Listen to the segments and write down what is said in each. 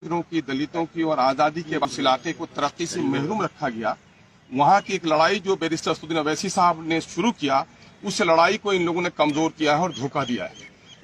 की, दलितों की और आजादी के इस इलाके को तरक्की से महरूम रखा गया। वहां की एक लड़ाई जो बैरिस्टर असदुद्दीन अवैसी साहब ने शुरू किया, उस लड़ाई को इन लोगों ने कमजोर किया है और धोखा दिया है।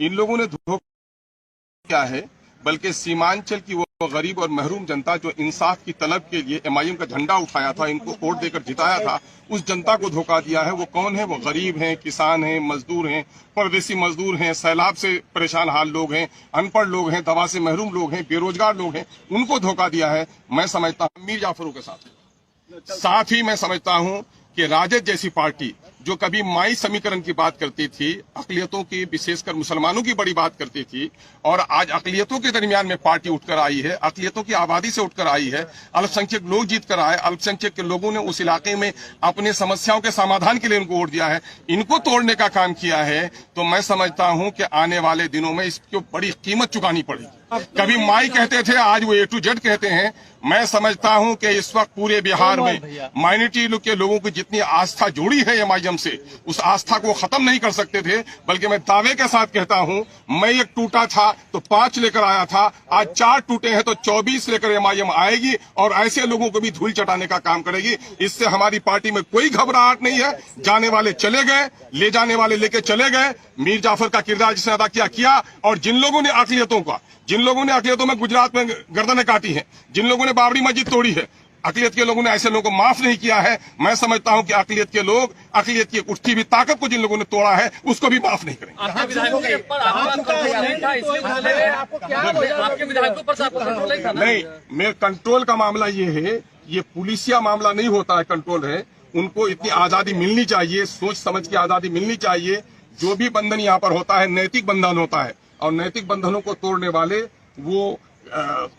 इन लोगों ने धोखा किया है, बल्कि सीमांचल की वो गरीब और महरूम जनता जो इंसाफ की तलब के लिए एमआईएम का झंडा उठाया था, इनको वोट देकर जिताया था, उस जनता को धोखा दिया है। वो कौन है? वो गरीब हैं, किसान हैं, मजदूर हैं, परदेसी मजदूर हैं, सैलाब से परेशान हाल लोग हैं, अनपढ़ लोग हैं, दवा से महरूम लोग हैं, बेरोजगार लोग हैं, उनको धोखा दिया है। मैं समझता हूँ मीर जाफरों के साथ ही मैं समझता हूँ कि राजद जैसी पार्टी जो कभी माई समीकरण की बात करती थी, अकलियतों की, विशेषकर मुसलमानों की बड़ी बात करती थी, और आज अकलियतों के दरमियान में पार्टी उठकर आई है, अकलियतों की आबादी से उठकर आई है, अल्पसंख्यक लोग जीत कर आए, अल्पसंख्यक के लोगों ने उस इलाके में अपने समस्याओं के समाधान के लिए उनको वोट दिया है, इनको तोड़ने का काम किया है, तो मैं समझता हूं कि आने वाले दिनों में इसकी बड़ी कीमत चुकानी पड़ेगी। कभी माई कहते थे, आज वो A to Z कहते हैं। मैं समझता हूं कि इस वक्त पूरे बिहार में माइनॉरिटी के लोगों की जितनी आस्था जुड़ी है एमआईएम से, उस आस्था को खत्म नहीं कर सकते थे। बल्कि मैं दावे के साथ कहता हूं, मैं एक टूटा था तो 5 लेकर आया था, आज 4 टूटे हैं तो 24 लेकर एमआईएम आएगी और ऐसे लोगों को भी धूल चटाने का काम करेगी। इससे हमारी पार्टी में कोई घबराहट नहीं है। जाने वाले चले गए, ले जाने वाले लेके चले गए। मीर जाफर का किरदार जिसने अदा किया, और जिन लोगों ने अकलियतों में गुजरात में गर्दनें काटी हैं, जिन लोगों ने बाबरी मस्जिद तोड़ी है, अकलियत के लोगों ने ऐसे लोगों को माफ नहीं किया है। मैं समझता हूं कि अकलियत के लोग, अकलियत की उठती हुई ताकत को जिन लोगों ने तोड़ा है, उसको भी माफ नहीं करेंगे। नहीं, मेरे कंट्रोल का मामला ये है, ये पुलिसिया मामला नहीं होता है, कंट्रोल है। उनको इतनी आजादी मिलनी चाहिए, सोच समझ की आजादी मिलनी चाहिए। जो भी बंधन यहाँ पर होता है नैतिक बंधन होता है, और नैतिक बंधनों को तोड़ने वाले वो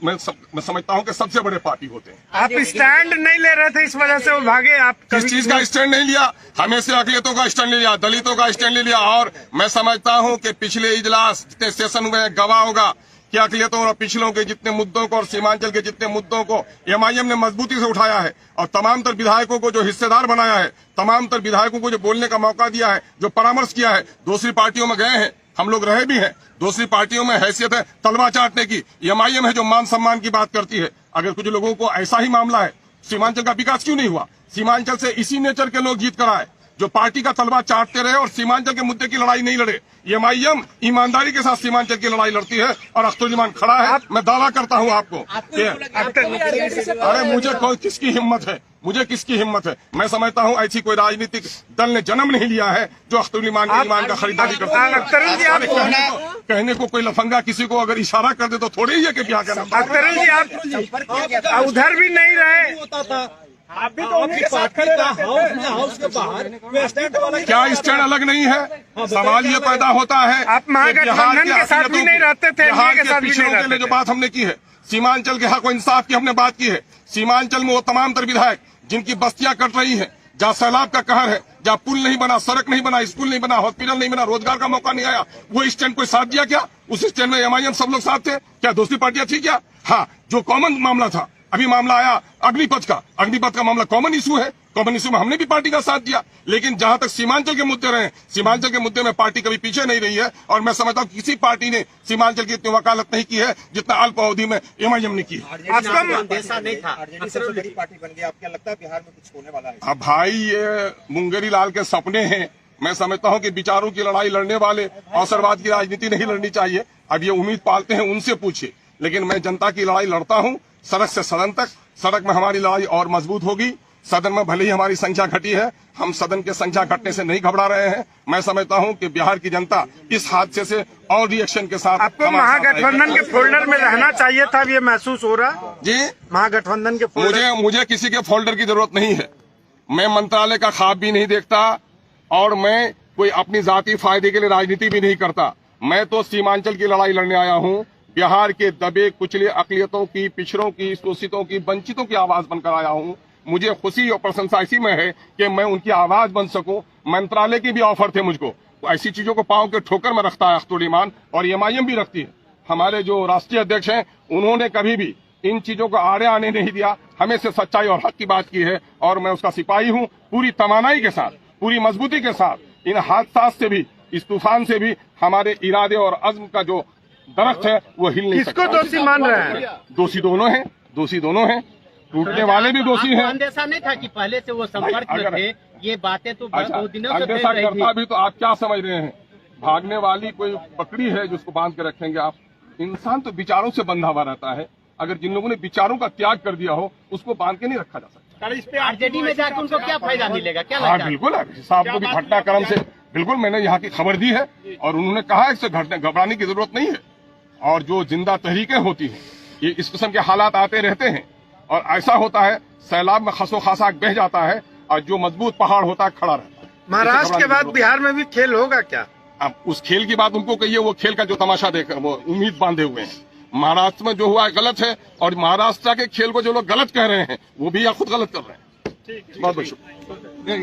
मैं समझता हूं कि सबसे बड़े पार्टी होते हैं। आप स्टैंड नहीं ले रहे थे, इस वजह से वो भागे। आप किस चीज का स्टैंड नहीं लिया? हमेशा अकलियतों का स्टैंड ले लिया, दलितों का स्टैंड ले लिया। और मैं समझता हूं कि पिछले इजलास जितने सेशन हुए गवाह होगा कि अकलियतों और पिछलों के जितने मुद्दों को और सीमांचल के जितने मुद्दों को एमआईएम ने मजबूती से उठाया है, और तमाम तर विधायकों को जो हिस्सेदार बनाया है, तमाम तर विधायकों को जो बोलने का मौका दिया है, जो परामर्श किया है। दूसरी पार्टियों में गए हैं, हम लोग रहे भी हैं, दूसरी पार्टियों में हैसियत है तलवा चाटने की। एमआईएम है जो मान सम्मान की बात करती है। अगर कुछ लोगों को ऐसा ही मामला है, सीमांचल का विकास क्यों नहीं हुआ? सीमांचल से इसी नेचर के लोग जीत कर आए जो पार्टी का तलवा चाटते रहे और सीमांचल के मुद्दे की लड़ाई नहीं लड़े। एमआईएम ईमानदारी के साथ सीमांचल की लड़ाई लड़ती है, और अख्तरुज्जमान खड़ा है। मैं दावा करता हूं आपको, अरे मुझे किसकी हिम्मत है, मुझे किसकी हिम्मत है? मैं समझता हूं ऐसी कोई राजनीतिक दल ने जन्म नहीं लिया है जो अख्तरुज्जमान के ईमान का खरीदारी करता है। कहने को कोई लफंगा किसी को अगर इशारा कर दे तो थोड़ी ही है कि ब्याह का नाम। अख्तरुल जी, आप उधर भी नहीं रहे, आप भी तो उनके साथ खड़े हाउस के बाहर। क्या स्टैंड अलग नहीं है? सवाल ये पैदा होता है, आप महागठबंधन के साथ भी नहीं रहते थे, बिहार के पिछड़ों के लिए जो बात हमने की है, सीमांचल के हक और इंसाफ की हमने बात की है। सीमांचल में वो तमाम तर विधायक जिनकी बस्तियां कट रही हैं, जहाँ सैलाब का कहर है, जहाँ पुल नहीं बना, सड़क नहीं बना, स्कूल नहीं बना, हॉस्पिटल नहीं बना, रोजगार का मौका नहीं आया, वो स्टैंड कोई साथ दिया क्या? उस स्टैंड में एमआईएम सब लोग साथ थे क्या? दूसरी पार्टियां थी क्या? हाँ, जो कॉमन मामला था, अभी मामला आया अग्निपथ का मामला कॉमन इशू है, कॉमन इशू में हमने भी पार्टी का साथ दिया। लेकिन जहां तक सीमांचल के मुद्दे रहे, सीमांचल के मुद्दे में पार्टी कभी पीछे नहीं रही है। और मैं समझता हूं किसी पार्टी ने सीमांचल की इतनी वकालत नहीं की है जितना अल्प अवधि में एमआईएम ने की। अंदेशा नहीं था, बड़ी पार्टी बन गई। आपको क्या लगता है बिहार में कुछ होने वाला है? अब भाई, ये मुंगेरी लाल के सपने हैं। मैं समझता हूं कि विचारों की लड़ाई लड़ने वाले अवसरवाद की राजनीति नहीं लड़नी चाहिए। अब ये उम्मीद पालते हैं, उनसे पूछिए। लेकिन मैं जनता की लड़ाई लड़ता हूं, सड़क से सदन तक। सड़क में हमारी लड़ाई और मजबूत होगी। सदन में भले ही हमारी संख्या घटी है, हम सदन की संख्या घटने से नहीं घबरा रहे हैं। मैं समझता हूं कि बिहार की जनता इस हादसे से और रिएक्शन के साथ। आपको महागठबंधन के फोल्डर में रहना चाहिए था, ये महसूस हो रहा जी? महागठबंधन के फोल्डर। मुझे किसी के फोल्डर की जरूरत नहीं है। मैं मंत्रालय का ख्वाब भी नहीं देखता, और मैं कोई अपनी जाति फायदे के लिए राजनीति भी नहीं करता। मैं तो सीमांचल की लड़ाई लड़ने आया हूं। बिहार के दबे कुचले अकलियतों की, पिछड़ों की, शोषितों की, वंचितों की आवाज बनकर आया हूं। मुझे खुशी और प्रशंसा इसी में है कि मैं उनकी आवाज बन सकूं। मंत्रालय की भी ऑफर थे मुझको, तो ऐसी चीजों को पांव के ठोकर में रखता है अख्तरुज्जमान, और एमआईएम भी रखती है। हमारे जो राष्ट्रीय अध्यक्ष हैं, उन्होंने कभी भी इन चीजों को आड़े आने नहीं दिया, हमेशा सच्चाई और हक की बात की है, और मैं उसका सिपाही हूं। पूरी तवानाई के साथ, पूरी मजबूती के साथ इन हादसा से भी, इस तूफान से भी हमारे इरादे और अज़्म का जो दरख्त है वो हिल नहीं किसको सकता। दोषी मान रहे हैं? दोषी दोनों हैं, दोषी दोनों हैं, टूटने वाले भी दोषी आपको हैं। अंदेशा नहीं था कि पहले से वो संपर्क में अगर- थे? ये बातें तो अच्छा, बहुत दिनों से अंदेशा फैल रही करता थी। भी तो आप क्या समझ रहे हैं? भागने वाली कोई बकरी है जिसको बांध के रखेंगे आप? इंसान तो विचारों से बंधा हुआ रहता है। अगर जिन लोगों ने विचारों का त्याग कर दिया हो उसको बांध के नहीं रखा जा सकता। आरजेडी में जाकर उनको क्या फायदा मिलेगा, क्या हाँ लगता है? बिल्कुल है साहब को भी घटनाक्रम से बिल्कुल मैंने यहाँ की खबर दी है और उन्होंने कहा है इससे घबराने की जरूरत नहीं है। और जो जिंदा तहरीकें होती हैं ये इस किस्म के हालात आते रहते हैं और ऐसा होता है सैलाब में खसो खासा बह जाता है और जो मजबूत पहाड़ होता है खड़ा रहता है। महाराष्ट्र के बाद बिहार में भी खेल होगा क्या? अब उस खेल की बात उनको कहिए, वो खेल का जो तमाशा देख वो उम्मीद बांधे हुए हैं। महाराष्ट्र में जो हुआ गलत है और महाराष्ट्र के खेल को जो लोग गलत कह रहे हैं वो भी या खुद गलत कर रहे हैं। बहुत बहुत शुक्रिया।